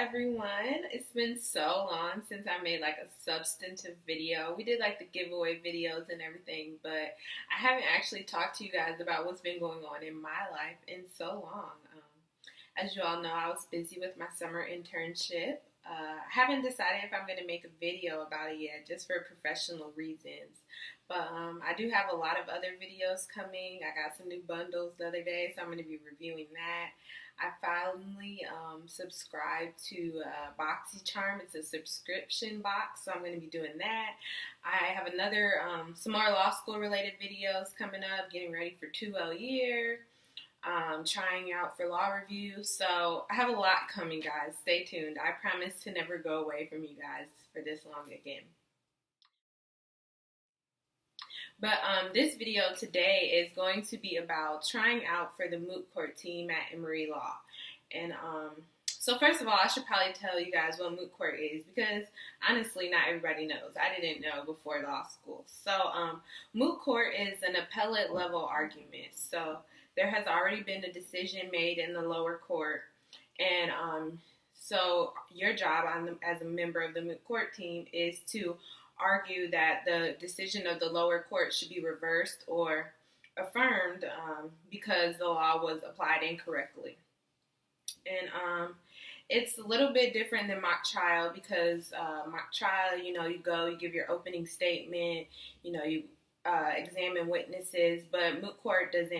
everyone. It's been so long since I made like a substantive video. We did like the giveaway videos and everything, but I haven't actually talked to you guys about what's been going on in my life in so long. As you all know, I was busy with my summer internship. I haven't decided if I'm going to make a video about it yet, just for professional reasons. But I do have a lot of other videos coming. I got some new bundles the other day, so I'm going to be reviewing that. I finally subscribed to BoxyCharm. It's a subscription box, so I'm going to be doing that. I have some more law school related videos coming up, getting ready for 2L year, trying out for law review. So I have a lot coming, guys. Stay tuned. I promise to never go away from you guys for this long again. But this video today is going to be about trying out for the Moot Court team at Emory Law. And so first of all, I should probably tell you guys what Moot Court is, because honestly, not everybody knows. I didn't know before law school. So Moot Court is an appellate level argument. So there has already been a decision made in the lower court. And so your job as a member of the Moot Court team is to argue that the decision of the lower court should be reversed or affirmed because the law was applied incorrectly. And it's a little bit different than mock trial, because mock trial, you give your opening statement, you examine witnesses, but Moot Court doesn't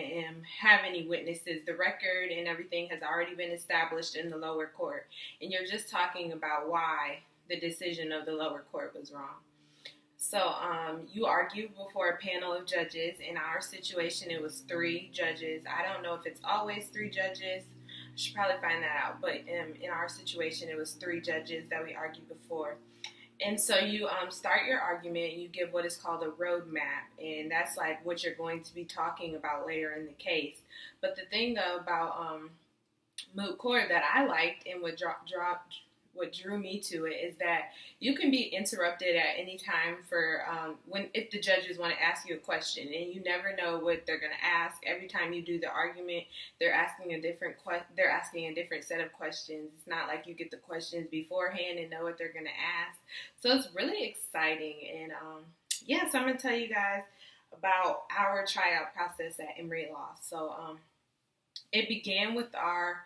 have any witnesses. The record and everything has already been established in the lower court, and you're just talking about why the decision of the lower court was wrong. So you argue before a panel of judges. In our situation, it was 3 judges. I don't know if it's always 3 judges. I should probably find that out. But in our situation, it was 3 judges that we argued before. And so you start your argument, you give what is called a roadmap, and that's like what you're going to be talking about later in the case. But the thing though about Moot Court that I liked, and what drew me to it, is that you can be interrupted at any time for if the judges want to ask you a question, and you never know what they're going to ask. Every time you do the argument, they're asking a different set of questions. It's not like you get the questions beforehand and know what they're going to ask. So it's really exciting. And so I'm going to tell you guys about our tryout process at Emory Law. So it began with our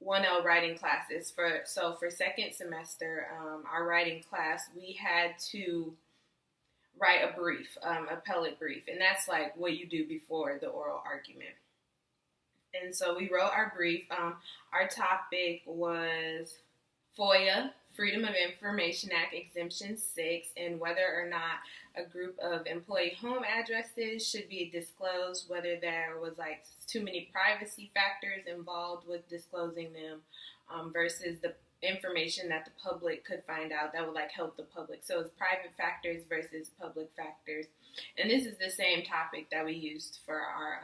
1L writing classes. For second semester, our writing class, we had to write a brief, appellate brief, and that's like what you do before the oral argument. And so we wrote our brief. Our topic was FOIA, Freedom of Information Act Exemption 6, and whether or not a group of employee home addresses should be disclosed, whether there was like too many privacy factors involved with disclosing them versus the information that the public could find out that would like help the public. So it's private factors versus public factors. And this is the same topic that we used for our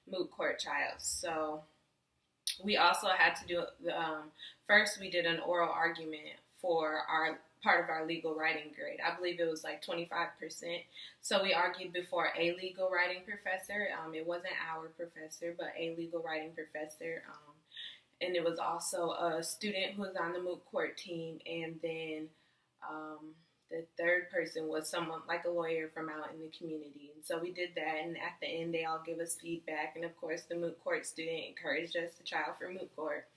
Moot Court trials. So we also had to do first we did an oral argument for our part of our legal writing grade. I believe it was like 25%. So we argued before a legal writing professor. It wasn't our professor, but a legal writing professor. And it was also a student who was on the Moot Court team. And then the third person was someone like a lawyer from out in the community. And so we did that. And at the end, they all give us feedback. And of course, the Moot Court student encouraged us to try out for Moot Court.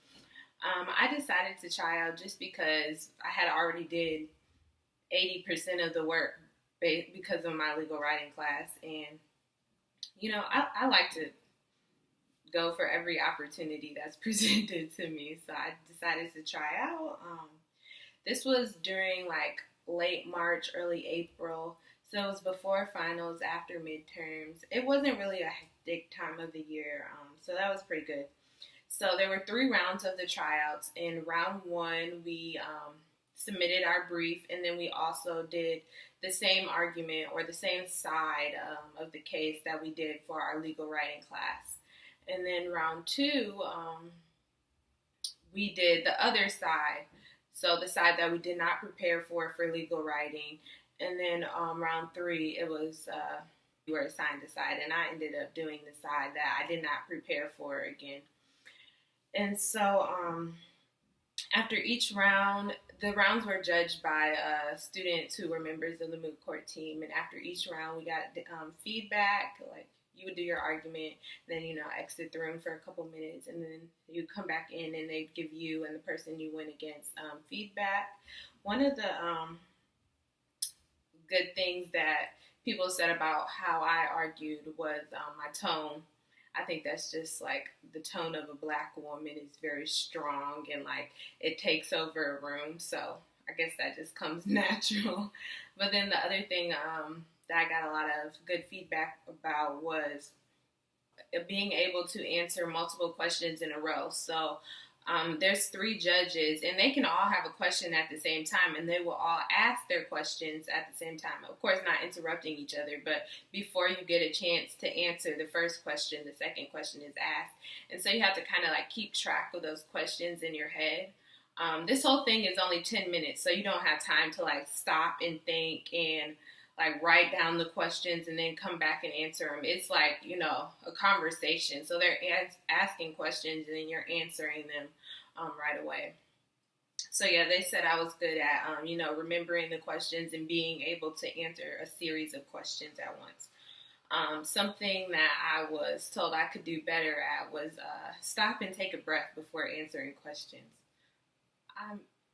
I decided to try out just because I had already did 80% of the work because of my legal writing class. And, I like to go for every opportunity that's presented to me. So I decided to try out. This was during like late March, early April. So it was before finals, after midterms. It wasn't really a hectic time of the year. So that was pretty good. So there were 3 rounds of the tryouts. In round 1, we submitted our brief, and then we also did the same argument or the same side of the case that we did for our legal writing class. And then round 2, we did the other side, so the side that we did not prepare for legal writing. And then round 3, it was we were assigned a side, and I ended up doing the side that I did not prepare for again. And so After each round, the rounds were judged by students who were members of the moot court team, and after each round, we got feedback. Like you would do your argument, then exit the room for a couple minutes, and then you come back in, and they give you and the person you went against feedback. One of the good things that people said about how I argued was my tone. I think that's just like the tone of a black woman is very strong and like it takes over a room. So I guess that just comes natural. But then the other thing that I got a lot of good feedback about was being able to answer multiple questions in a row. So there's 3 judges, and they can all have a question at the same time, and they will all ask their questions at the same time. Of course, not interrupting each other, but before you get a chance to answer the first question, the second question is asked. And so you have to kind of like keep track of those questions in your head. This whole thing is only 10 minutes, so you don't have time to like stop and think and like write down the questions and then come back and answer them. It's like, a conversation. So they're asking questions and then you're answering them right away. So yeah, they said I was good at, remembering the questions and being able to answer a series of questions at once. Something that I was told I could do better at was stop and take a breath before answering questions.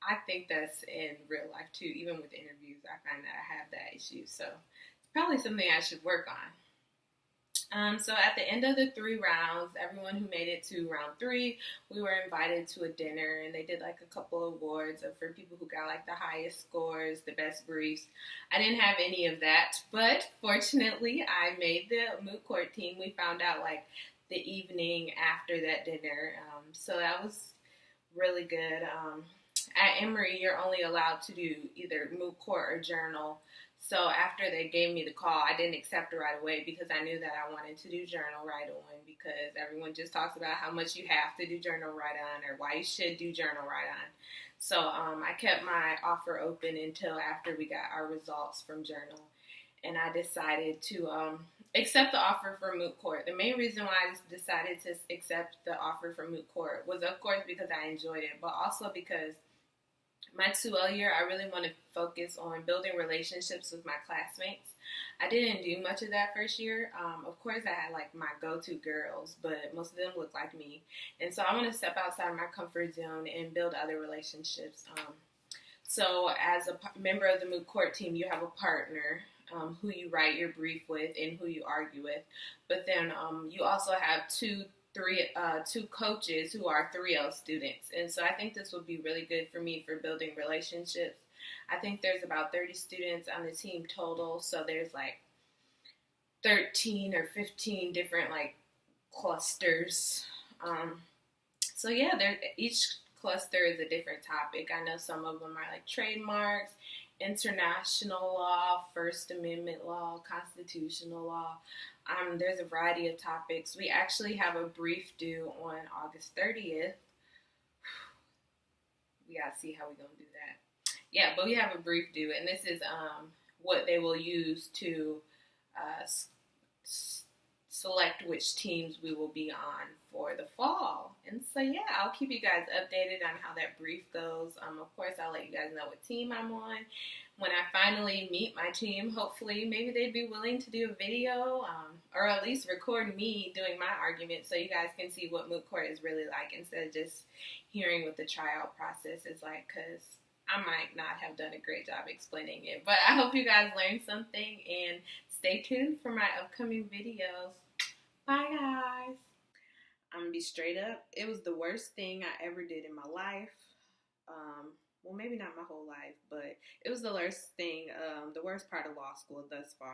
I think that's in real life too. Even with interviews, I find that I have that issue. So it's probably something I should work on. So at the end of the 3 rounds, everyone who made it to round 3, we were invited to a dinner, and they did like a couple awards for people who got like the highest scores, the best briefs. I didn't have any of that, but fortunately, I made the moot court team. We found out like the evening after that dinner, so that was really good. At Emory, you're only allowed to do either moot court or journal. So after they gave me the call, I didn't accept it right away because I knew that I wanted to do journal right on, because everyone just talks about how much you have to do journal right on or why you should do journal right on. So I kept my offer open until after we got our results from journal. And I decided to accept the offer for moot court. The main reason why I decided to accept the offer for moot court was, of course, because I enjoyed it, but also because my 2L year, I really want to focus on building relationships with my classmates. I didn't do much of that first year. Of course, I had like my go-to girls, but most of them look like me. And so I want to step outside my comfort zone and build other relationships. So as a member of the moot court team, you have a partner who you write your brief with and who you argue with. But then you also have two coaches who are 3L students. And so I think this would be really good for me for building relationships. I think there's about 30 students on the team total. So there's like 13 or 15 different like clusters. So yeah, each cluster is a different topic. I know some of them are like trademarks, international law, First Amendment law, constitutional law. There's a variety of topics. We actually have a brief due on August 30th. We gotta see how we're gonna do that. Yeah, but we have a brief due, and this is what they will use to select which teams we will be on for the fall. And so yeah, I'll keep you guys updated on how that brief goes. Of course, I'll let you guys know what team I'm on. When I finally meet my team, hopefully maybe they'd be willing to do a video or at least record me doing my argument so you guys can see what moot court is really like instead of just hearing what the tryout process is like, because I might not have done a great job explaining it. But I hope you guys learned something, and stay tuned for my upcoming videos. Bye, guys. I'm going to be straight up. It was the worst thing I ever did in my life. Well, maybe not my whole life, but it was the worst thing, the worst part of law school thus far.